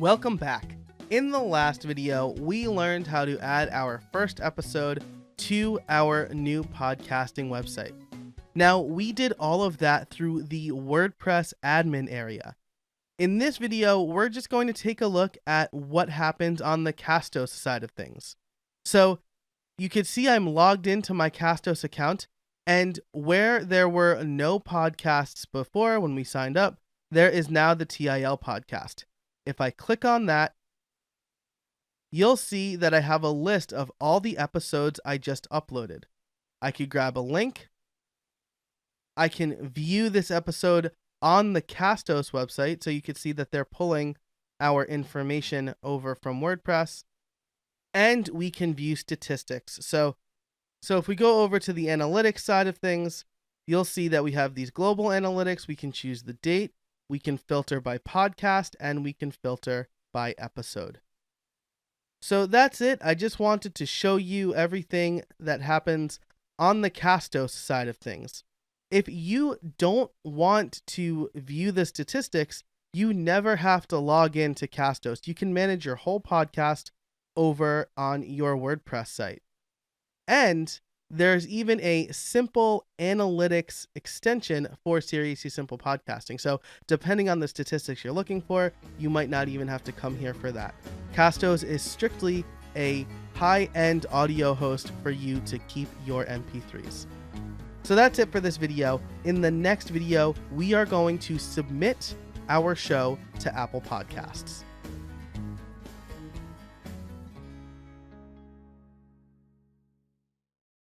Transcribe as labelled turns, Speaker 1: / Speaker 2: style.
Speaker 1: Welcome back. In the last video, we learned how to add our first episode to our new podcasting website. Now, we did all of that through the WordPress admin area. In this video, we're just going to take a look at what happens on the Castos side of things. So you can see I'm logged into my Castos account, and where there were no podcasts before when we signed up, there is now the TIL podcast. If I click on that, you'll see that I have a list of all the episodes I just uploaded. I could grab a link. I can view this episode on the Castos website, so you can see that they're pulling our information over from WordPress, and we can view statistics. So if we go over to the analytics side of things, you'll see that we have these global analytics. We can choose the date, we can filter by podcast, and we can filter by episode. So that's it. I just wanted to show you everything that happens on the Castos side of things. If you don't want to view the statistics, you never have to log into Castos. You can manage your whole podcast over on your WordPress site. And there's even a simple analytics extension for Seriously Simple Podcasting. So depending on the statistics you're looking for, you might not even have to come here for that. Castos is strictly a high-end audio host for you to keep your MP3s. So that's it for this video. In the next video, we are going to submit our show to Apple Podcasts.